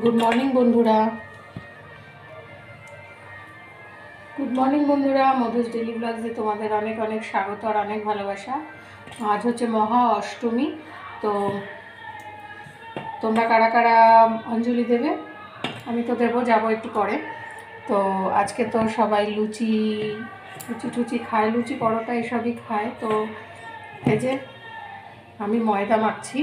Good morning বন্ধুরা, Madhu's daily ব্লগসে তোমাদের অনেক অনেক স্বাগত আর অনেক ভালোবাসা। আজ হচ্ছে মহা অষ্টমী, তো তোমরা কারা কারা অঞ্জলি দেবে? আমি তো দেবো, যাবো একটু পরে। তো আজকে তো সবাই লুচি টুচি খায়, লুচি পরোটা এসবই খায়। তো এই যে আমি ময়দা মাখছি,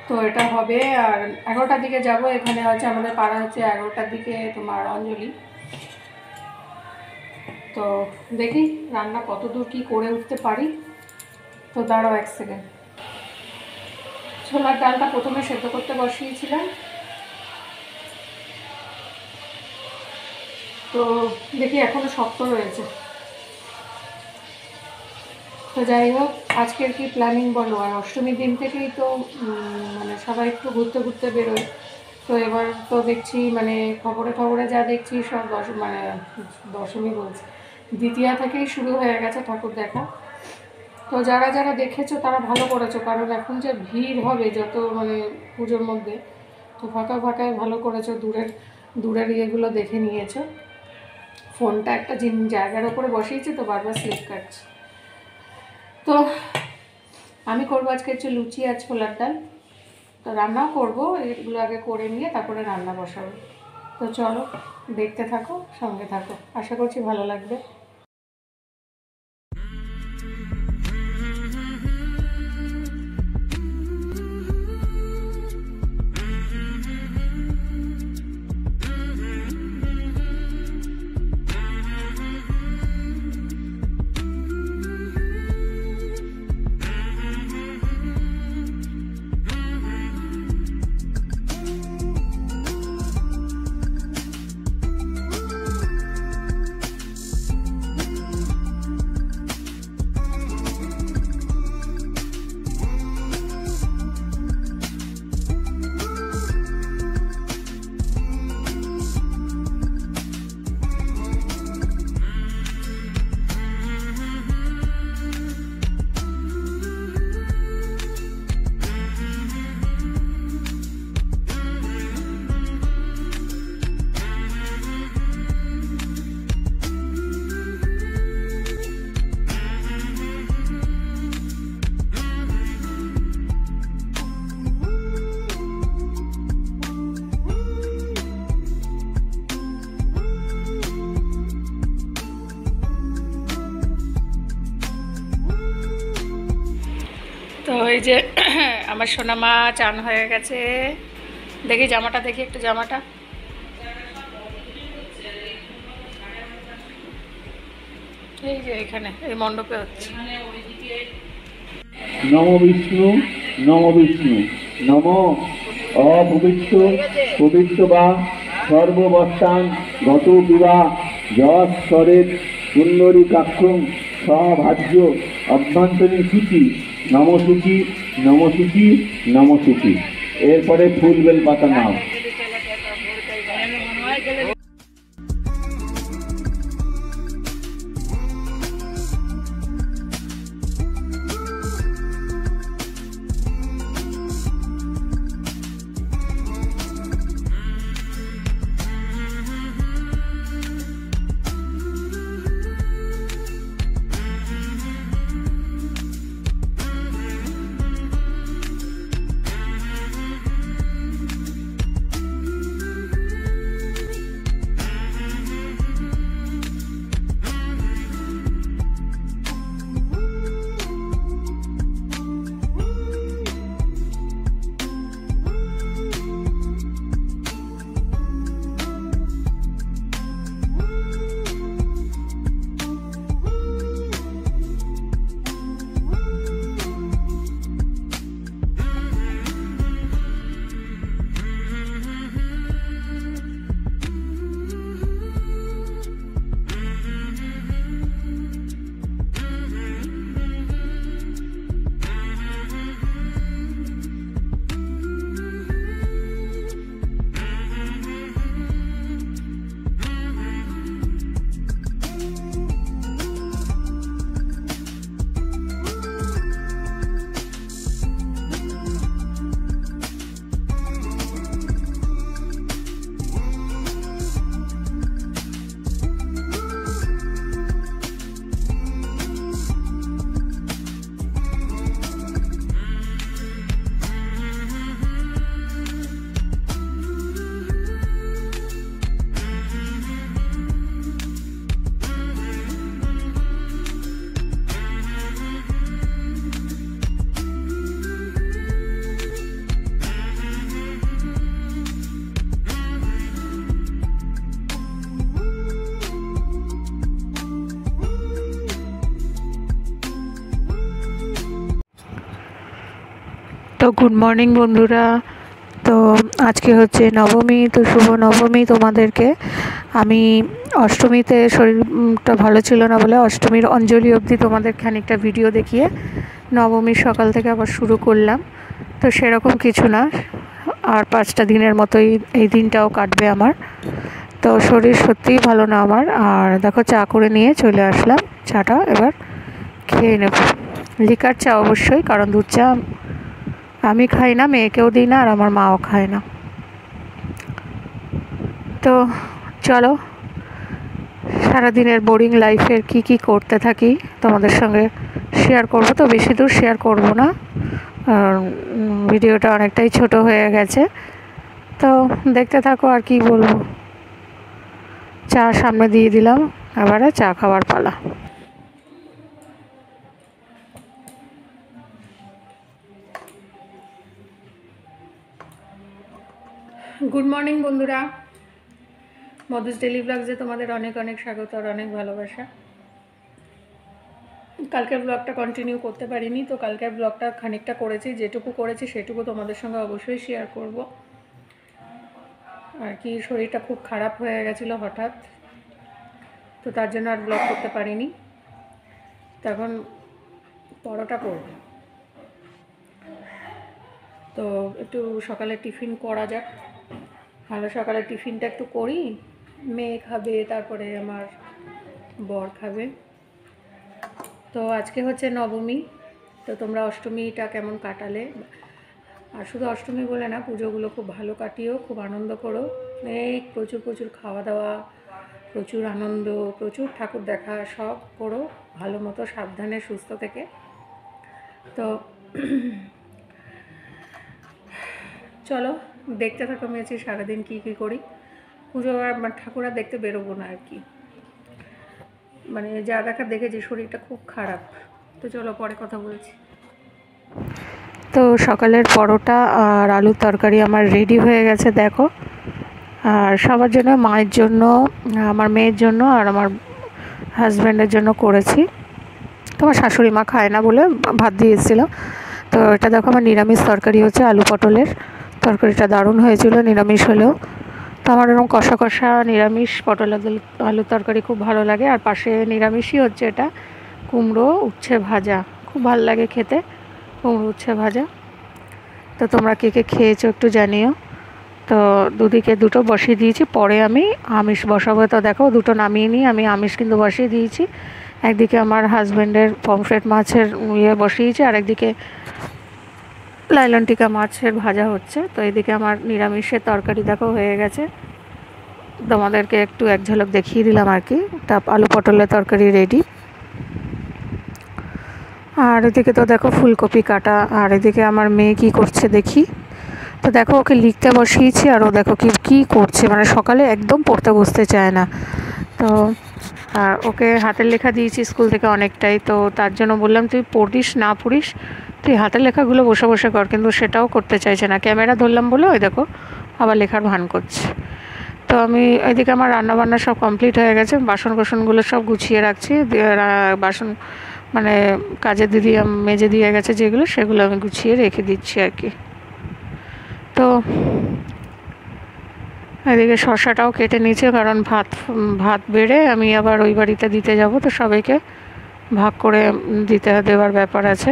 তো এটা হবে। আর 11টার দিকে যাব, এখানে হচ্ছে আমাদের পাড়া হচ্ছে 11টার দিকে তোমার অঞ্জলি। তো দেখি রান্না কত দূর কী করে উঠতে পারি। তো দাঁড়াও এক সেকেন্ড। ছোলার ডালটা প্রথমে সেদ্ধ করতে বসিয়েছিলাম, তো দেখি এখনও শক্ত রয়েছে। তো যাই হোক, আজকের কি প্ল্যানিং বলো? আর অষ্টমীর দিন থেকেই তো মানে সবাই একটু ঘুরতে ঘুরতে বেরোয়। তো এবার তো দেখছি মানে খবরে যা দেখছি সব দশমী বলছি, দ্বিতীয়া থেকেই শুরু হয়ে গেছে ঠাকুর দেখা। তো যারা যারা দেখেছো তারা ভালো করেছো, কারণ এখন যে ভিড় হবে যত মানে পুজোর মধ্যে, তো ফাঁকায় ভালো করেছো, দূরের ইয়েগুলো দেখে নিয়েছো। ফোনটা একটা জায়গার ওপরে বসিয়েছে, তো বারবার স্লিপ কাটছে। তো আমি করবো আজকে হচ্ছে লুচি আর ছোলার ডাল। তো রান্নাও করবো, এগুলো আগে করে নিয়ে তারপরে রান্না বসাবো। তো চলো দেখতে থাকো, সঙ্গে থাকো, আশা করছি ভালো লাগবে। তো এই যে আমার সোনা মা চান হয়ে গেছে। দেখি জামাটা, দেখি একটু জামাটা। এই যে এখানে এই মণ্ডপে হচ্ছে। নম বিষ্ণু নম অপবিত্র পবিত্র বা সর্ববস্থান গত বিবাহ যশ্বরের পুণ্ডরীকাক্ষং সভাজ্য অভ্যন্তরীণ সূচি নম সূচি। এরপরে ফুল বেল পাতা নাও। তো গুড মর্নিং বন্ধুরা। তো আজকে হচ্ছে নবমী, তো শুভ নবমী তোমাদেরকে। আমি অষ্টমীতে শরীরটা ভালো ছিল না বলে অষ্টমীর অঞ্জলি অবধি তোমাদের খানিকটা ভিডিও দেখিয়ে নবমীর সকাল থেকে আবার শুরু করলাম। তো সেরকম কিছু না, আর 5টা দিনের মতোই এই দিনটাও কাটবে আমার। তো শরীর সত্যিই ভালো না আমার। আর দেখো চা করে নিয়ে চলে আসলাম, চাটা এবার খেয়ে নেব। লিকার চা অবশ্যই, কারণ দুধ চা আমি খাই না, মেয়েকেও দিই না, আর আমার মাও খায় না। তো চলো সারাদিনের বোরিং লাইফের কি করতে থাকি তোমাদের সঙ্গে শেয়ার করব। তো বেশি দূর শেয়ার করব না, ভিডিওটা অনেকটাই ছোট হয়ে গেছে। তো দেখতে থাকো, আর কি বলবো। চা সামনে দিয়ে দিলাম, এবারে চা খাওয়ার পালা। গুড মর্নিং বন্ধুরা, মধুস ডেলি ব্লগসে তোমাদের অনেক অনেক স্বাগত আর অনেক ভালোবাসা। কালকের ব্লগটা কন্টিনিউ করতে পারিনি, তো কালকের ব্লগটা খানিকটা করেছি, যেটুকু করেছি সেটুকু তোমাদের সঙ্গে অবশ্যই শেয়ার করব। আর কি, শরীরটা খুব খারাপ হয়ে গেছিলো হঠাৎ, তো তার জন্য আর ব্লগ করতে পারিনি। তখন পরোটা করব, তো একটু সকালে টিফিন করা যাক। ভালো, সকালে টিফিনটা একটু করি, মেয়ে খাবে, তারপরে আমার বর খাবে। তো আজকে হচ্ছে নবমী, তো তোমরা অষ্টমীটা কেমন কাটালে? আর শুধু অষ্টমী বলে না, পুজোগুলো খুব ভালো কাটিও, খুব আনন্দ করো। এই প্রচুর প্রচুর খাওয়া দাওয়া, প্রচুর আনন্দ, প্রচুর ঠাকুর দেখা, সব করো ভালো মতো, সাবধানে, সুস্থ থেকে। তো চলো দেখতে থাকো আমি আছি সারাদিন কী করি। পুজো আর ঠাকুর আর দেখতে বেরোবো না আর কি, মানে যা দেখা দেখেছি শরীরটা খুব খারাপ। তো চলো পরে কথা বলছি। তো সকালের পরোটা আর আলুর তরকারি আমার রেডি হয়ে গেছে দেখো। আর সবার জন্য, মায়ের জন্য, আমার মেয়ের জন্য আর আমার হাজব্যান্ডের জন্য করেছি। তোমার শাশুড়ি মা খায় না বলে ভাত দিয়ে এসেছিলাম। তো এটা দেখো আমার নিরামিষ তরকারি হচ্ছে, আলু পটলের তরকারিটা দারুণ হয়েছিল নিরামিষ হলেও। তো আমার এরকম কষা কষা নিরামিষ পটল আলুর তরকারি খুব ভালো লাগে। আর পাশে নিরামিষই হচ্ছে, এটা কুমড়ো উচ্ছে ভাজা, খুব ভালো লাগে খেতে কুমড়ো উচ্ছে ভাজা। তো তোমরা কে কে খেয়েছো একটু জানিও। তো দুদিকে দুটো বসিয়ে দিয়েছি, পরে আমি আমিষ বসাবো। তো দেখো দুটো নামিয়ে নিই, আমি আমিষ কিন্তু বসিয়ে দিয়েছি। একদিকে আমার হাজব্যান্ডের পমফ্রেট মাছের বসিয়েছি, আর একদিকে লাইলন টিকা মাছের ভাজা হচ্ছে। তো এদিকে আমার নিরামিষের তরকারি দেখো হয়ে গেছে, তোমাদেরকে একটু এক ঝলক দেখিয়ে দিলাম আর কি। তা আলু পটলের তরকারি রেডি। আর এদিকে তো দেখো ফুলকপি কাটা, আর এদিকে আমার মেয়ে কি করছে দেখি। তো দেখো ওকে লিখতে বসিয়েছি, আর ও দেখো কি করছে, মানে সকালে একদম পড়তে বসতে চায় না। তো ওকে হাতের লেখা দিয়েছি স্কুল থেকে অনেকটাই, তো তার জন্য বললাম তুই পড়িস না পড়িস, তুই হাতের লেখাগুলো বসে বসে কর, কিন্তু সেটাও করতে চাইছে না। ক্যামেরা ধরলাম বলে ওই দেখো আবার লেখার ভান করছে। তো আমি এদিকে আমার রান্নাবান্না সব কমপ্লিট হয়ে গেছে, বাসন কোসনগুলো সব গুছিয়ে রাখছি। বাসন মানে কাজের দিদি মেজে দিয়ে গেছে যেগুলো, সেগুলো আমি গুছিয়ে রেখে দিচ্ছি আর কি। তো এদিকে শসাটাও কেটে নিয়েছি, কারণ ভাত বেড়ে আমি আবার ওই বাড়িতে দিতে যাব, তো সবাইকে ভাগ করে দেওয়ার ব্যাপার আছে।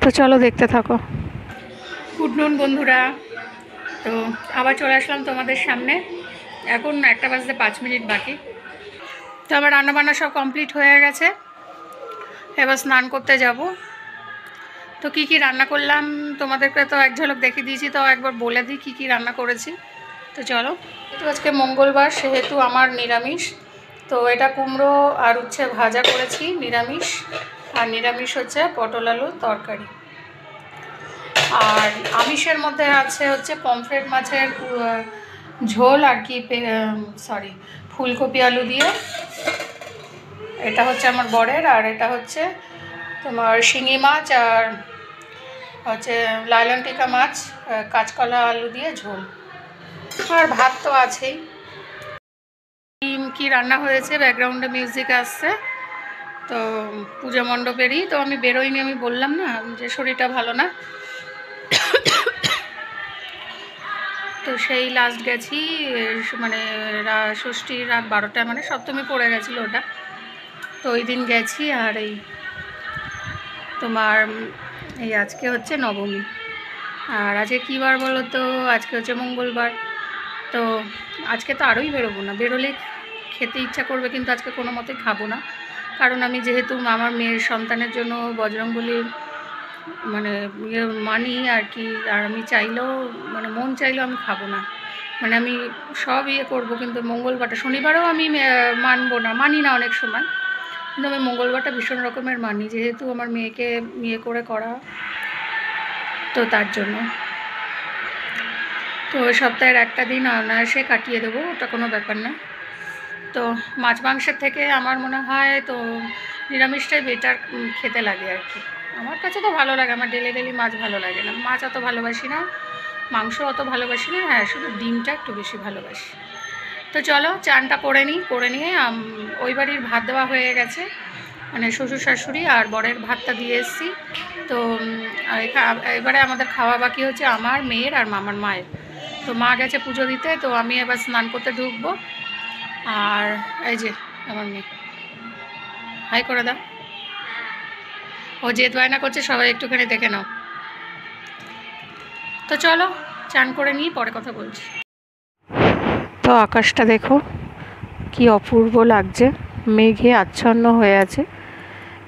তো চলো দেখতে থাকো। গুড নুন বন্ধুরা, তো আবার চলে আসলাম তোমাদের সামনে। এখন 1:05 বাকি। তো আমার রান্নাবান্না সব কমপ্লিট হয়ে গেছে, এবার স্নান করতে যাব। তো কি রান্না করলাম তোমাদেরকে তো এক ঝলক দেখিয়ে দিয়েছি, তো একবার বলে দিই কি রান্না করেছি। তো চলো, তো আজকে মঙ্গলবার সেহেতু আমার নিরামিষ। তো এটা কুমড়ো আর উচ্ছে ভাজা করেছি নিরামিষ, আর নিরামিষ হচ্ছে পটল আলুর তরকারি। আর আমিষের মধ্যে আছে হচ্ছে পমফ্রেট মাছের ঝোল আর কি, ফুলকপি আলু দিয়ে। এটা হচ্ছে আমার বরের, আর এটা হচ্ছে তোমার শিঙি মাছ আর হচ্ছে লাইলন টিকা মাছ, কাঁচকলা আলু দিয়ে ঝোল। আর ভাত তো আছেই। কি রান্না হয়েছে, ব্যাকগ্রাউন্ডে মিউজিক আসছে। তো পূজা মণ্ডপেরই তো আমি বেরোইনি, আমি বললাম না যে শরীরটা ভালো না। তো সেই লাস্ট গেছি মানে ষষ্ঠী রাত 12টা, মানে সপ্তমী পড়ে গেছিলো ওটা। তো ওই দিন গেছি। আর এই তোমার এই আজকে হচ্ছে নবমী, আর আজকে কী বার বলো তো, আজকে হচ্ছে মঙ্গলবার। তো আজকে তো আরোই বেরোবো না, বেরোলে খেতে ইচ্ছা করবে কিন্তু আজকে কোনো মতেই খাবো না। কারণ আমি যেহেতু আমার মেয়ের সন্তানের জন্য বজরংবলীর মানে ইয়ে মানি আর কি, আর আমি চাইলেও মানে মন চাইলেও আমি খাবো না। মানে আমি সব ইয়ে করবো কিন্তু মঙ্গলবারটা, শনিবারেও আমি মানবো না, মানি না অনেক সময়, কিন্তু আমি মঙ্গলবারটা ভীষণ রকমের মানি, যেহেতু আমার মেয়েকে ইয়ে করে করা, তো তার জন্য। তো সপ্তাহের একটা দিন অনায়াসে কাটিয়ে দেবো, ওটা কোনো ব্যাপার না। তো মাছ মাংসের থেকে আমার মনে হয় তো নিরামিষটাই বেটার খেতে লাগে আর কি। আমার কাছে তো ভালো লাগে, আমার ডেলি ডেলি মাছ ভালো লাগে না, মাছ অত ভালোবাসি না, মাংস অত ভালোবাসি না, হ্যাঁ শুধু ডিমটা একটু বেশি ভালোবাসি। তো চলো চানটা করে নিই, করে নিয়ে ওই বাড়ির ভাত দেওয়া হয়ে গেছে, মানে শ্বশুর শাশুড়ি আর বরের ভাতটা দিয়ে এসেছি। তো এবারে আমাদের খাওয়া বাকি হচ্ছে আমার মেয়ের আর মামার মায়ের। তো মা গেছে পুজো দিতে, তো আমি এবার স্নান করতে ঢুকবো। আর এই যে আমার মেয়ে, হাই করে দাও, ও জেদ বায়না করছে, সবাই একটুখানি দেখে নাও। তো চলো চান করে নিই, পরে কথা বলছি। তো আকাশটা দেখো কি অপূর্ব লাগছে, মেঘে আচ্ছন্ন হয়ে আছে,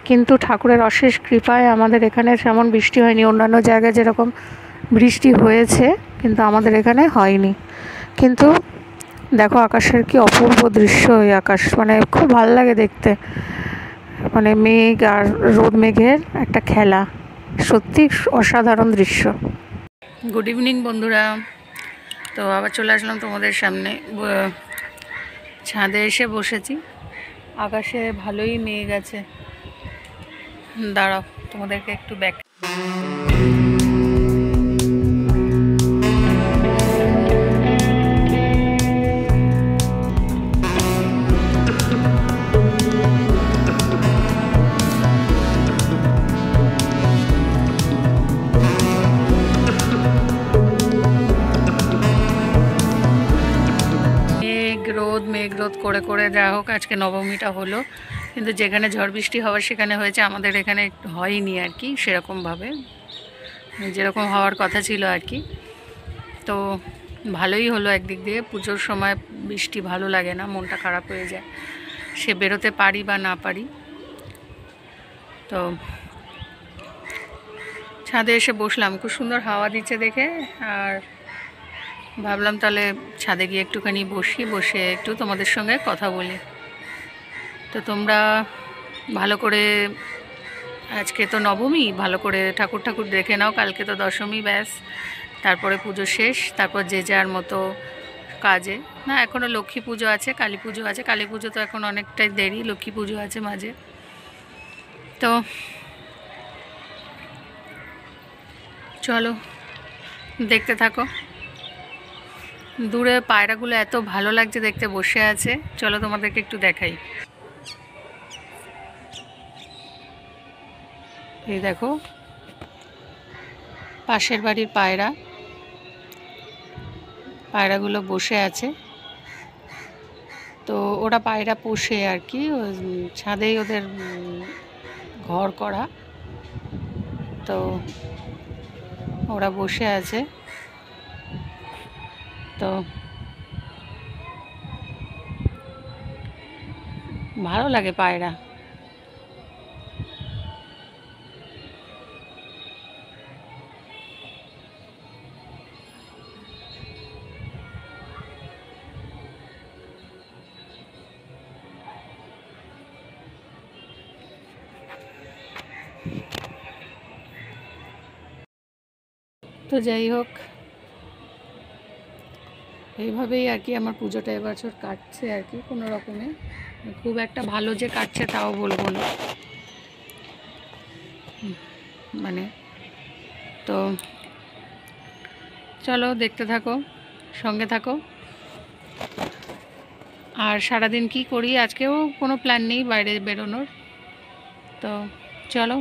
কিন্তু ঠাকুরের অশেষ কৃপায় আমাদের এখানে তেমন বৃষ্টি হয়নি। অন্যান্য জায়গায় যেরকম বৃষ্টি হয়েছে কিন্তু আমাদের এখানে হয়নি। কিন্তু দেখো আকাশের কি অপূর্ব দৃশ্য, এই আকাশ মানে খুব ভালো লাগে দেখতে, মানে মেঘ আর রোদ মেঘের একটা খেলা, সত্যি অসাধারণ দৃশ্য। গুড ইভিনিং বন্ধুরা, তো আবার চলে আসলাম তোমাদের সামনে। ছাদে এসে বসেছি, আকাশে ভালোই মেঘ আছে। দাঁড়াও তোমাদেরকে একটু ব্যাক। মেঘ রোদ করে করে যা হোক আজকে নবমীটা হলো, কিন্তু যেখানে ঝড় বৃষ্টি হওয়ার সেখানে হয়েছে, আমাদের এখানে হয়নি আর কি সেরকমভাবে, যেরকম হওয়ার কথা ছিল আর কি। তো ভালোই হলো একদিক দিয়ে, পুজোর সময় বৃষ্টি ভালো লাগে না, মনটা খারাপ হয়ে যায়, সে বেরোতে পারি বা না পারি। তো ছাদে এসে বসলাম, খুব সুন্দর হাওয়া দিচ্ছে দেখে, আর ভাবলাম তাহলে ছাদে গিয়ে একটুখানি বসে একটু তোমাদের সঙ্গে কথা বলি। তো তোমরা ভালো করে, আজকে তো নবমী, ভালো করে ঠাকুর দেখে নাও, কালকে তো দশমী, ব্যাস তারপরে পুজো শেষ, তারপর যে যার মতো কাজে। না এখনও লক্ষ্মী পুজো আছে, কালী পুজো আছে, কালী পুজো তো এখন অনেকটাই দেরি, লক্ষ্মী পুজো আছে মাঝে। তো চলো দেখতে থাকো, দূরে পায়রাগুলো এত ভালো লাগছে দেখতে, বসে আছে, চলো তোমাদেরকে একটু দেখাই। এই দেখো পাশের বাড়ির পায়রাগুলো বসে আছে। তো ওরা পায়রা পোষে আর কি, ছাদেই ওদের ঘর করা, তো ওরা বসে আছে। তো ভালো লাগে পায়রা। তো যাই হোক, এইভাবেই আর কি আমার পুজোটা এবছর কাটছে আর কি, কোনো রকমে, খুব একটা ভালো যে কাটছে তাও বলবো না মানে। তো চলো দেখতে থাকো, সঙ্গে থাকো। আর সারাদিন কি করি, আজকেও কোনো প্ল্যান নেই বাইরে বেরোনোর, তো চলো